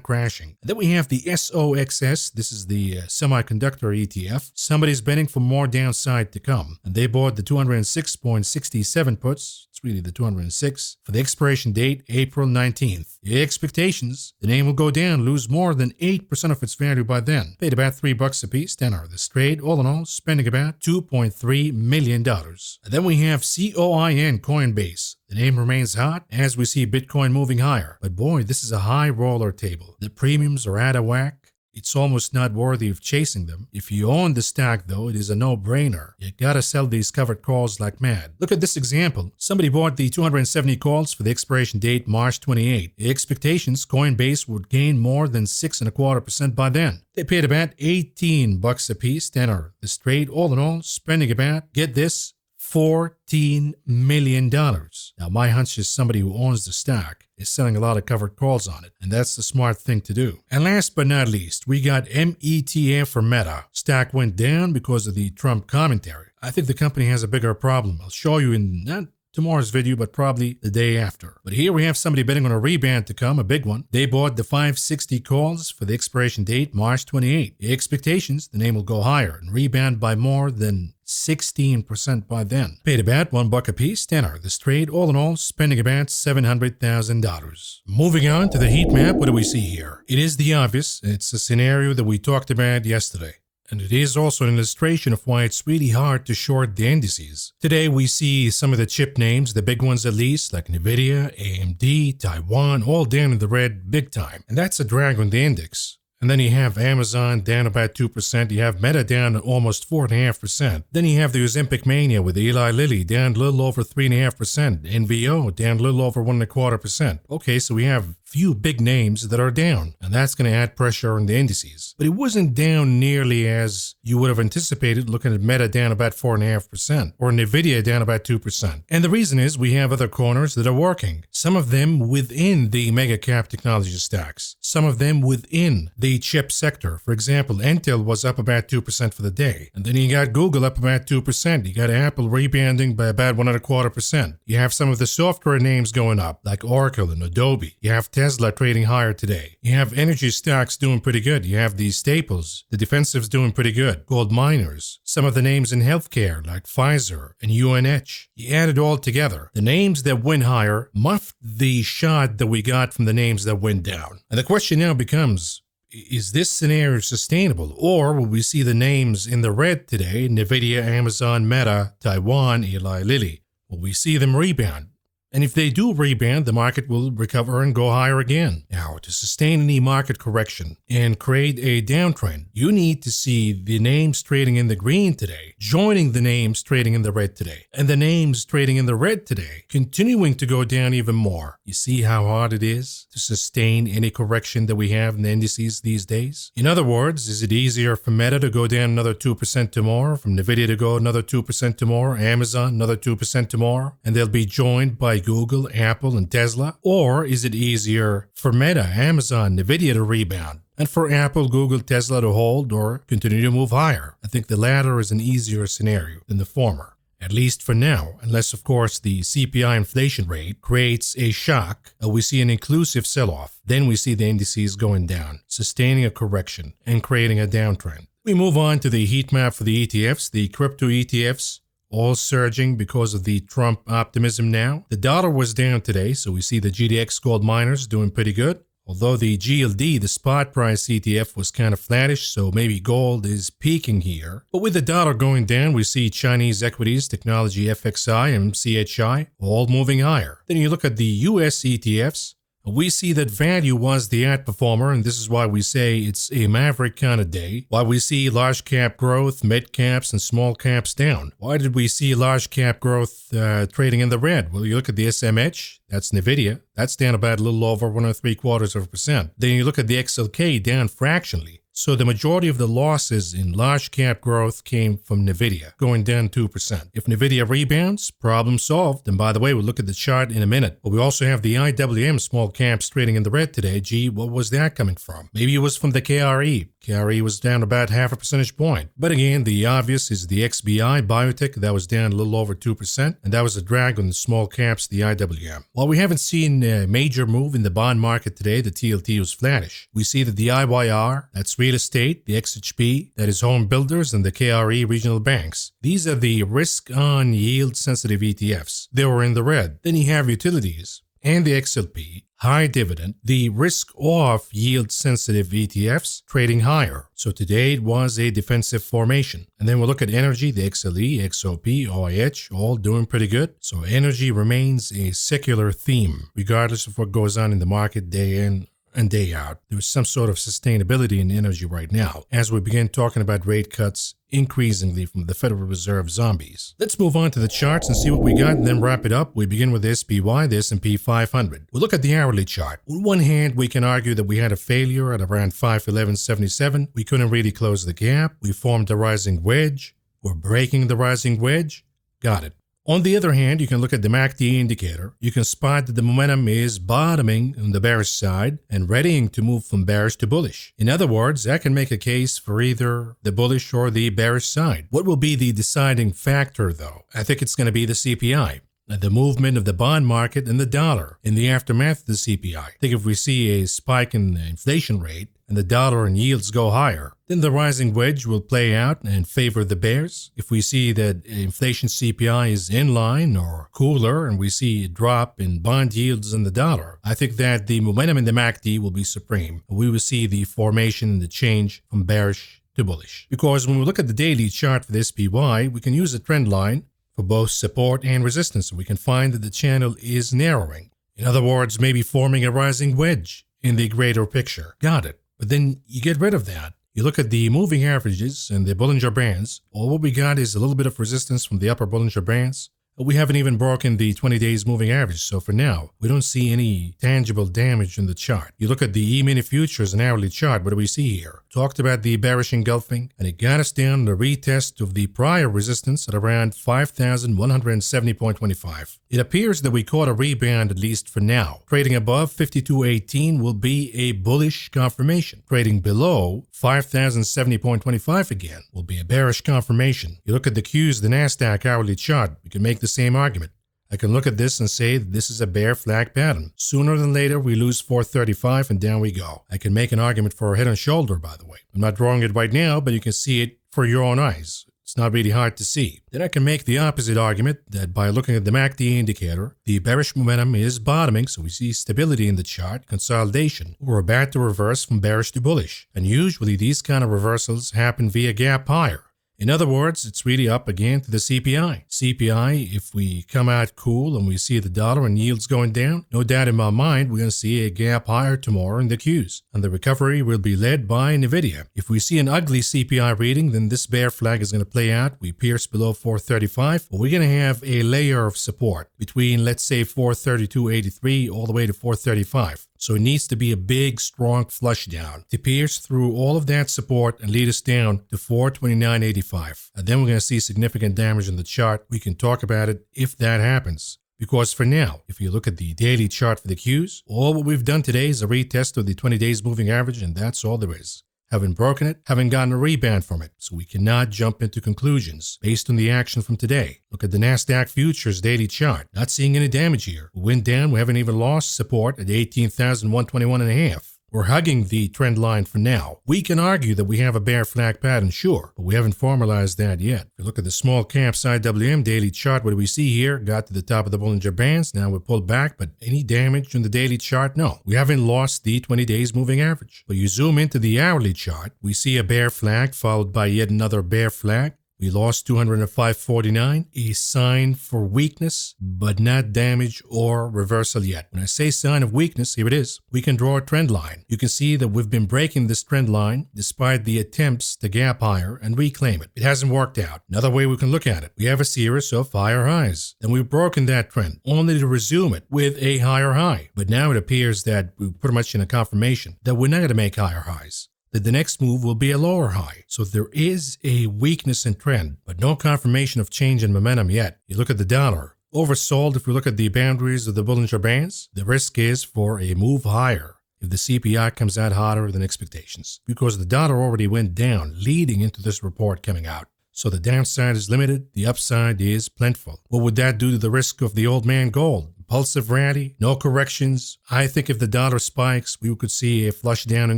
A: crashing. And then we have the SOXS. This is the semiconductor ETF. Somebody's betting for more downside to come. And they bought the 206.67 puts. It's really the 206 for the expiration date, April 19th. The expectations, the name will go down, lose more than 8% of its value by then. Paid about $3 a piece to enter this trade. All in all, spending about $2.3 million. And then we have COIN, Coinbase. The name remains hot as we see Bitcoin moving higher. But boy, this is a high roller table. The premiums are out of whack. It's almost not worthy of chasing them. If you own the stock, though, it is a no-brainer. You gotta sell these covered calls like mad. Look at this example. Somebody bought the 270 calls for the expiration date March 28. The expectations, Coinbase would gain more than 6.25% by then. They paid about $18 a piece to enter this trade. All in all, spending about, get this, $14 million. Now, my hunch is somebody who owns the stock is selling a lot of covered calls on it, and that's the smart thing to do. And last but not least, we got META for Meta. Stock went down because of the Trump commentary. I think the company has a bigger problem. I'll show you in not tomorrow's video, but probably the day after. But here we have somebody betting on a rebound to come, a big one. They bought the 560 calls for the expiration date, March 28. The expectations, the name will go higher and rebound by more than 16% by then. Paid about $1 a piece to enter this trade. All in all, spending about $700,000. Moving on to the heat map, what do we see here? It is the obvious. It's a scenario that we talked about yesterday. And it is also an illustration of why it's really hard to short the indices. Today we see some of the chip names, the big ones at least, like Nvidia, AMD, Taiwan, all down in the red big time. And that's a drag on the index. And then you have Amazon down about 2%. You have Meta down almost 4.5%. Then you have the Ozempic mania with Eli Lilly down a little over 3.5%. NVO down a little over 1.25%. Okay, so we have few big names that are down, and that's going to add pressure on the indices. But it wasn't down nearly as you would have anticipated looking at Meta down about 4.5% or Nvidia down about 2%. And the reason is we have other corners that are working. Some of them within the mega cap technology stocks. Some of them within the chip sector. For example, Intel was up about 2% for the day. And then you got Google up about 2%. You got Apple rebounding by about 1.25%. You have some of the software names going up, like Oracle and Adobe. You have Tesla trading higher today. You have energy stocks doing pretty good. You have the staples, the defensives doing pretty good. Gold miners, some of the names in healthcare like Pfizer and UNH. You add it all together. The names that went higher muffed the shot that we got from the names that went down. And the question now becomes, is this scenario sustainable, or will we see the names in the red today, Nvidia, Amazon, Meta, Taiwan, Eli Lilly? Will we see them rebound? And if they do rebound, the market will recover and go higher again. Now, to sustain any market correction and create a downtrend, you need to see the names trading in the green today, joining the names trading in the red today, and the names trading in the red today, continuing to go down even more. You see how hard it is to sustain any correction that we have in the indices these days? In other words, is it easier for Meta to go down another 2% to more, from Nvidia to go another 2% to more, Amazon another 2% to more, and they'll be joined by Google, Apple, and Tesla? Or is it easier for Meta, Amazon, Nvidia to rebound, and for Apple, Google, Tesla to hold or continue to move higher? I think the latter is an easier scenario than the former, at least for now, unless, of course, the CPI inflation rate creates a shock, we see an inclusive sell-off. Then we see the indices going down, sustaining a correction, and creating a downtrend. We move on to the heat map for the ETFs, the crypto ETFs, all surging because of the Trump optimism now. The dollar was down today, so we see the GDX gold miners doing pretty good. Although the GLD, the spot price ETF, was kind of flattish, so maybe gold is peaking here. But with the dollar going down, we see Chinese equities, technology FXI, and CHI all moving higher. Then you look at the US ETFs, we see that value was the outperformer, and this is why we say it's a maverick kind of day. Why we see large cap growth, mid caps, and small caps down. Why did we see large cap growth trading in the red? Well, you look at the SMH, that's Nvidia, that's down about a little over 1.75%. Then you look at the XLK, down fractionally. So the majority of the losses in large cap growth came from Nvidia, going down 2%. If Nvidia rebounds, problem solved. And by the way, we'll look at the chart in a minute. But we also have the IWM small caps trading in the red today. Gee, what was that coming from? Maybe it was from the KRE. KRE was down about 0.5 percentage point. But again, the obvious is the XBI biotech, that was down a little over 2%, and that was a drag on the small caps, the IWM. While we haven't seen a major move in the bond market today, the TLT was flattish. We see that the IYR, that's real estate, the XHP, that is home builders, and the KRE regional banks. These are the risk-on yield-sensitive ETFs. They were in the red. Then you have utilities and the XLP, high dividend, the risk-off yield-sensitive ETFs trading higher. So today it was a defensive formation. And then we'll look at energy, the XLE, XOP, OIH, all doing pretty good. So energy remains a secular theme, regardless of what goes on in the market day in and day out. There's some sort of sustainability in energy right now, as we begin talking about rate cuts increasingly from the Federal Reserve zombies. Let's move on to the charts and see what we got, and then wrap it up. We begin with the SPY, the S&P 500. We'll look at the hourly chart. On one hand, we can argue that we had a failure at around 511.77. We couldn't really close the gap. We formed a rising wedge. We're breaking the rising wedge. Got it. On the other hand, you can look at the MACD indicator. You can spot that the momentum is bottoming on the bearish side and readying to move from bearish to bullish. In other words, that can make a case for either the bullish or the bearish side. What will be the deciding factor, though? I think it's going to be the CPI. The movement of the bond market and the dollar in the aftermath of the CPI. I think if we see a spike in the inflation rate and the dollar and yields go higher, then the rising wedge will play out and favor the bears. If we see that inflation CPI is in line or cooler and we see a drop in bond yields and the dollar, I think that the momentum in the MACD will be supreme. We will see the formation and the change from bearish to bullish. Because when we look at the daily chart for the SPY, we can use a trend line for both support and resistance. We can find that the channel is narrowing. In other words, maybe forming a rising wedge in the greater picture. Got it. But then you get rid of that. You look at the moving averages and the Bollinger Bands. All what we got is a little bit of resistance from the upper Bollinger Bands. We haven't even broken the 20 days moving average, so for now, we don't see any tangible damage in the chart. You look at the E-mini futures and hourly chart, what do we see here? Talked about the bearish engulfing, and it got us down the retest of the prior resistance at around 5,170.25. It appears that we caught a rebound, at least for now. Trading above 52.18 will be a bullish confirmation. Trading below 5,070.25 again will be a bearish confirmation. You look at the Qs, the NASDAQ hourly chart, we can make the same argument. I can look at this and say that this is a bear flag pattern. Sooner than later, we lose 435 and down we go. I can make an argument for a head and shoulder, by the way. I'm not drawing it right now, but you can see it for your own eyes. It's not really hard to see. Then I can make the opposite argument that by looking at the MACD indicator, the bearish momentum is bottoming, so we see stability in the chart, consolidation. We're about to reverse from bearish to bullish. And usually these kind of reversals happen via gap higher. In other words, it's really up again to the CPI. CPI, if we come out cool and we see the dollar and yields going down, no doubt in my mind, we're going to see a gap higher tomorrow in the Qs. And the recovery will be led by Nvidia. If we see an ugly CPI reading, then this bear flag is going to play out. We pierce below 435, but we're going to have a layer of support between, let's say, 432.83 all the way to 435. So it needs to be a big, strong flush down to pierce through all of that support and lead us down to 429.85. And then we're going to see significant damage in the chart. We can talk about it if that happens. Because for now, if you look at the daily chart for the Qs, all what we've done today is a retest of the 20 days moving average, and that's all there is. Haven't broken it, haven't gotten a rebound from it, so we cannot jump into conclusions based on the action from today. Look at the NASDAQ futures daily chart, not seeing any damage here. We went down, we haven't even lost support at 18,121.5. We're hugging the trend line for now. We can argue that we have a bear flag pattern, sure, but we haven't formalized that yet. If you look at the small cap IWM daily chart, what do we see here? Got to the top of the Bollinger Bands, now we're pulled back, but any damage on the daily chart? No. We haven't lost the 20 days moving average. But you zoom into the hourly chart, we see a bear flag followed by yet another bear flag. We lost 205.49, a sign for weakness, but not damage or reversal yet. When I say sign of weakness, here it is. We can draw a trend line. You can see that we've been breaking this trend line despite the attempts to gap higher and reclaim it. It hasn't worked out. Another way we can look at it, we have a series of higher highs. Then we've broken that trend, only to resume it with a higher high. But now it appears that we're pretty much in a confirmation that we're not going to make higher highs, that the next move will be a lower high. So there is a weakness in trend, but no confirmation of change in momentum yet. You look at the dollar. Oversold if we look at the boundaries of the Bollinger Bands. The risk is for a move higher if the CPI comes out hotter than expectations, because the dollar already went down leading into this report coming out. So the downside is limited, the upside is plentiful. What would that do to the risk of the old man gold? Impulsive rally, no corrections. I think if the dollar spikes, we could see a flush down in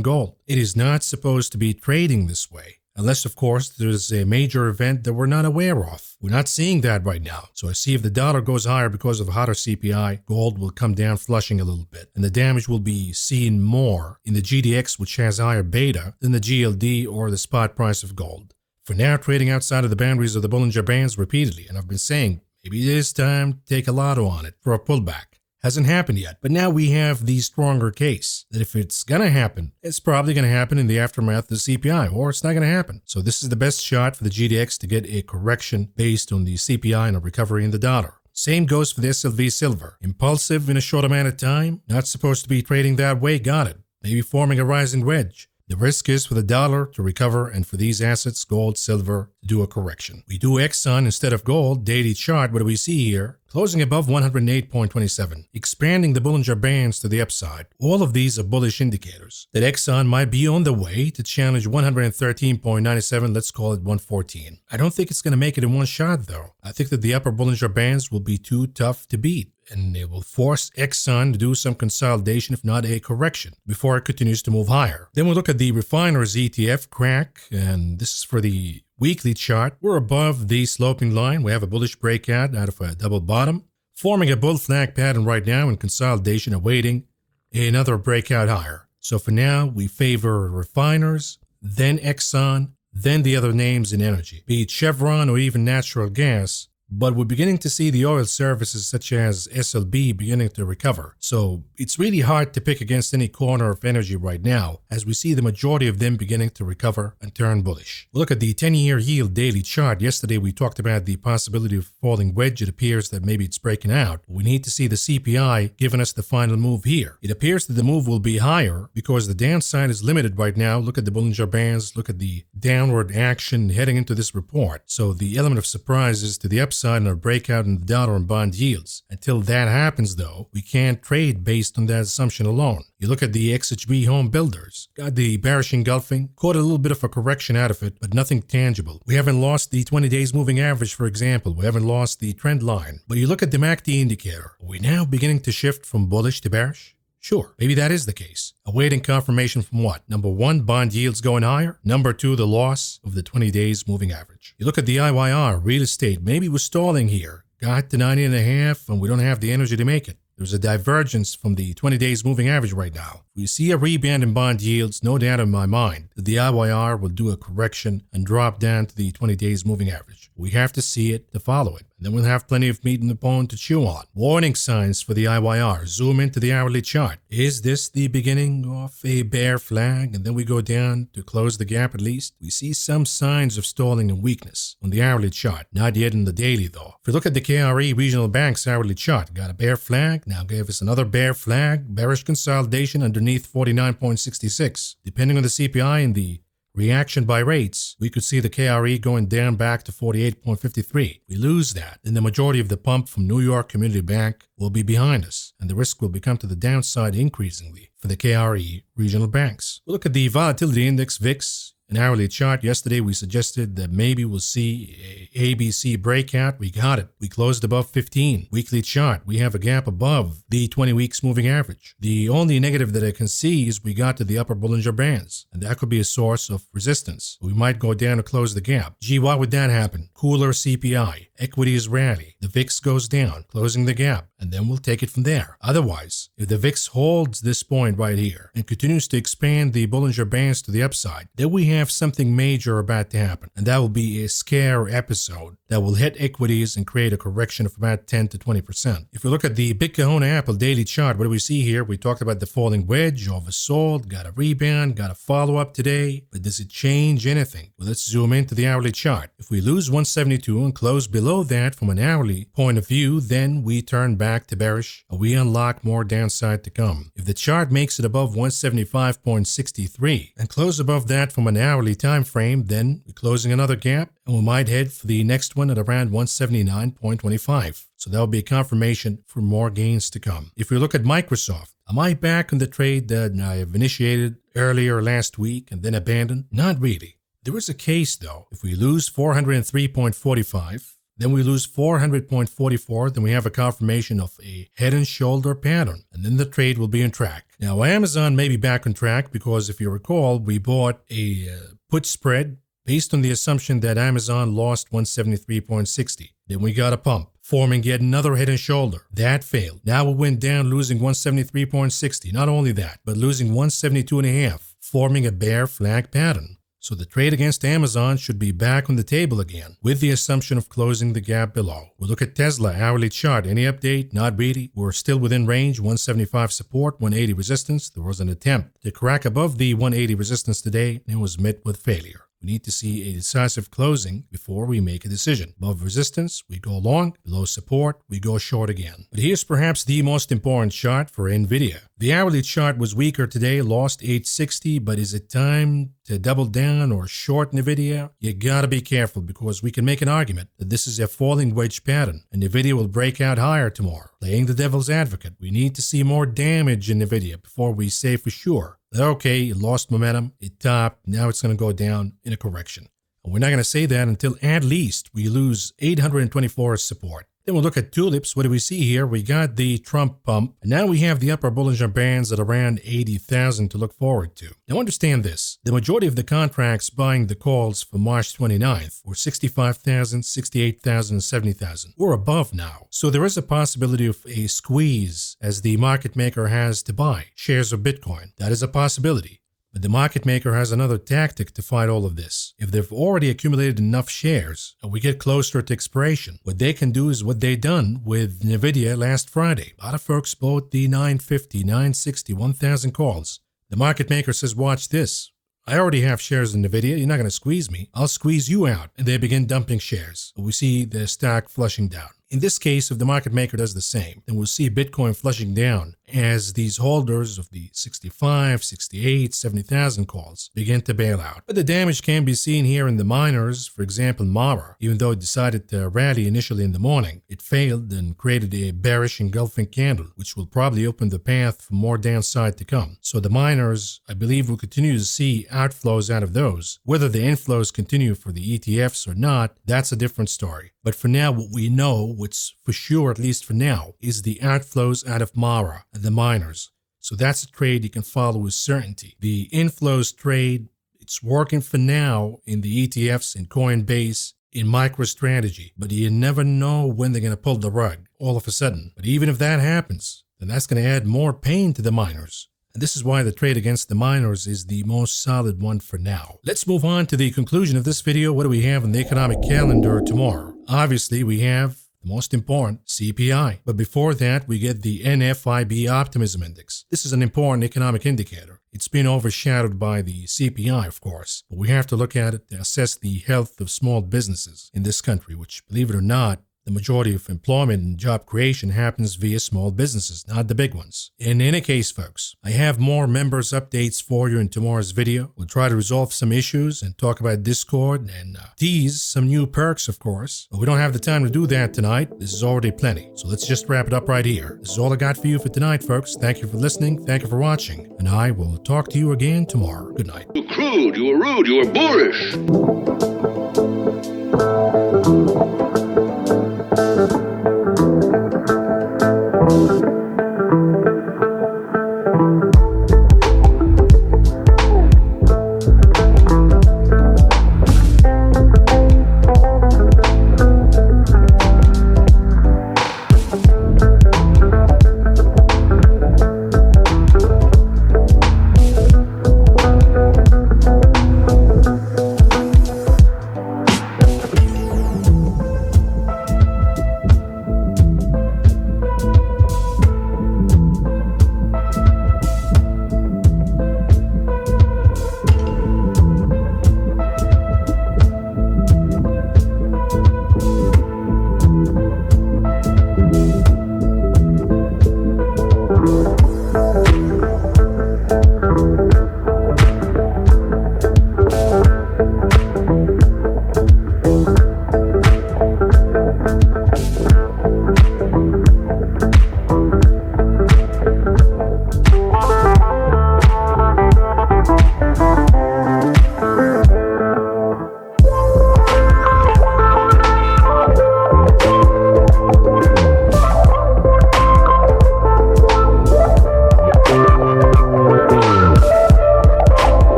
A: gold. It is not supposed to be trading this way, unless, of course, there's a major event that we're not aware of. We're not seeing that right now. So I see if the dollar goes higher because of a hotter CPI, gold will come down flushing a little bit. And the damage will be seen more in the GDX, which has higher beta, than the GLD or the spot price of gold. For now, trading outside of the boundaries of the Bollinger Bands repeatedly, and I've been saying, maybe it is time to take a lotto on it for a pullback. Hasn't happened yet, but now we have the stronger case that if it's going to happen, it's probably going to happen in the aftermath of the CPI, or it's not going to happen. So this is the best shot for the GDX to get a correction based on the CPI and a recovery in the dollar. Same goes for the SLV silver. Impulsive in a short amount of time, not supposed to be trading that way, got it. Maybe forming a rising wedge. The risk is for the dollar to recover and for these assets, gold, silver, to do a correction. We do Exxon instead of gold, daily chart, what do we see here? Closing above 108.27, expanding the Bollinger Bands to the upside. All of these are bullish indicators that Exxon might be on the way to challenge 113.97, let's call it 114. I don't think it's going to make it in one shot though. I think that the upper Bollinger Bands will be too tough to beat, and it will force Exxon to do some consolidation, if not a correction, before it continues to move higher. Then we'll look at the refiners ETF crack, and this is for the weekly chart. We're above the sloping line. We have a bullish breakout out of a double bottom, forming a bull flag pattern right now in consolidation, awaiting another breakout higher. So for now, we favor refiners, then Exxon, then the other names in energy, be it Chevron or even natural gas. But we're beginning to see the oil services such as SLB beginning to recover. So it's really hard to pick against any corner of energy right now, as we see the majority of them beginning to recover and turn bullish. Look at the 10-year yield daily chart. Yesterday we talked about the possibility of falling wedge. It appears that maybe it's breaking out. We need to see the CPI giving us the final move here. It appears that the move will be higher because the downside is limited right now. Look at the Bollinger Bands. Look at the downward action heading into this report. So the element of surprise is to the upside and a breakout in the dollar and bond yields. Until that happens though, we can't trade based on that assumption alone. You look at the XHB home builders, got the bearish engulfing, caught a little bit of a correction out of it, but nothing tangible. We haven't lost the 20 days moving average, for example. We haven't lost the trend line. But you look at the MACD indicator, are we now beginning to shift from bullish to bearish? Sure, maybe that is the case. Awaiting confirmation from what? Number one, bond yields going higher. Number two, the loss of the 20 days moving average. You look at the IYR, real estate, maybe we're stalling here. Got to 90.5 and we don't have the energy to make it. There's a divergence from the 20 days moving average right now. We see a rebound in bond yields, no doubt in my mind that the IYR will do a correction and drop down to the 20 days moving average. We have to see it to follow it. And then we'll have plenty of meat in the bone to chew on. Warning signs for the IYR. Zoom into the hourly chart. Is this the beginning of a bear flag? And then we go down to close the gap at least. We see some signs of stalling and weakness on the hourly chart. Not yet in the daily though. If we look at the KRE regional banks hourly chart, got a bear flag. Now gave us another bear flag. Bearish consolidation underneath 49.66. Depending on the CPI and the reaction by rates, we could see the KRE going down back to 48.53. We lose that, then the majority of the pump from New York Community Bank will be behind us, and the risk will become to the downside increasingly for the KRE regional banks. We'll look at the volatility index VIX. An hourly chart. Yesterday we suggested that maybe we'll see a ABC breakout. We got it. We closed above 15. Weekly chart. We have a gap above the 20 weeks moving average. The only negative that I can see is we got to the upper Bollinger Bands, and that could be a source of resistance. We might go down to close the gap. Gee, why would that happen? Cooler CPI. Equities rally. The VIX goes down, closing the gap, and then we'll take it from there. Otherwise, if the VIX holds this point right here and continues to expand the Bollinger Bands to the upside, then we have something major about to happen, and that will be a scare episode that will hit equities and create a correction of about 10 to 20%. If we look at the Big Kahuna Apple daily chart, what do we see here? We talked about the falling wedge, oversold, got a rebound, got a follow-up today, but does it change anything? Well, let's zoom into the hourly chart. If we lose 172 and close below that from an hourly point of view, then we turn back to bearish, and we unlock more downside to come. If the chart makes it above 175.63 and close above that from an hourly time frame, then we're closing another gap, and we might head for the next one at around 179.25. So that will be a confirmation for more gains to come. If we look at Microsoft, am I back on the trade that I have initiated earlier last week and then abandoned? Not really. There is a case though. If we lose 403.45, then we lose 400.44, then we have a confirmation of a head and shoulder pattern, and then the trade will be on track. Now Amazon may be back on track because if you recall, we bought a put spread based on the assumption that Amazon lost 173.60. Then we got a pump, forming yet another head and shoulder. That failed. Now we went down losing 173.60. Not only that, but losing 172.5, forming a bear flag pattern. So the trade against Amazon should be back on the table again, with the assumption of closing the gap below. We'll look at Tesla hourly chart. Any update? Not really. We're still within range, 175 support, 180 resistance. There was an attempt to crack above the 180 resistance today, and it was met with failure. We need to see a decisive closing before we make a decision. Above resistance, we go long. Below support, we go short again. But here's perhaps the most important chart for Nvidia. The hourly chart was weaker today, lost 860, but is it time to double down or short Nvidia? You gotta be careful because we can make an argument that this is a falling wedge pattern and Nvidia will break out higher tomorrow. Playing the devil's advocate, we need to see more damage in Nvidia before we say for sure that okay, it lost momentum, it topped, now it's going to go down in a correction. And we're not going to say that until at least we lose 824 support. Then we'll look at Tulips. What do we see here? We got the Trump pump, and now we have the upper Bollinger Bands at around 80,000 to look forward to. Now understand this. The majority of the contracts buying the calls for March 29th were 65,000, 68,000, and 70,000. We're above now. So there is a possibility of a squeeze as the market maker has to buy shares of Bitcoin. That is a possibility. But the market maker has another tactic to fight all of this. If they've already accumulated enough shares and we get closer to expiration, what they can do is what they done with Nvidia last Friday. A lot of folks bought the 950, 960, 1,000 calls. The market maker says, watch this. I already have shares in Nvidia. You're not going to squeeze me. I'll squeeze you out. And they begin dumping shares. We see the stock flushing down. In this case, if the market maker does the same, then we'll see Bitcoin flushing down as these holders of the 65, 68, 70,000 calls begin to bail out. But the damage can be seen here in the miners. For example, Mara, even though it decided to rally initially in the morning, it failed and created a bearish engulfing candle, which will probably open the path for more downside to come. So the miners, I believe, will continue to see outflows out of those. Whether the inflows continue for the ETFs or not, that's a different story. But for now, what we know, what's for sure, at least for now, is the outflows out of Mara and the miners. So that's a trade you can follow with certainty. The inflows trade, it's working for now in the ETFs, in Coinbase, in MicroStrategy, but you never know when they're going to pull the rug all of a sudden. But even if that happens, then that's going to add more pain to the miners. And this is why the trade against the miners is the most solid one for now. Let's move on to the conclusion of this video. What do we have on the economic calendar tomorrow? Obviously, we have the most important, CPI. But before that, we get the NFIB Optimism Index. This is an important economic indicator. It's been overshadowed by the CPI, of course, but we have to look at it to assess the health of small businesses in this country, which, believe it or not, the majority of employment and job creation happens via small businesses, not the big ones. In any case, folks, I have more members updates for you in tomorrow's video. We'll try to resolve some issues and talk about Discord and tease some new perks, of course. But we don't have the time to do that tonight. This is already plenty. So let's just wrap it up right here. This is all I got for you for tonight, folks. Thank you for listening. Thank you for watching. And I will talk to you again tomorrow. Good night.
B: You were crude, you were rude, you were boorish.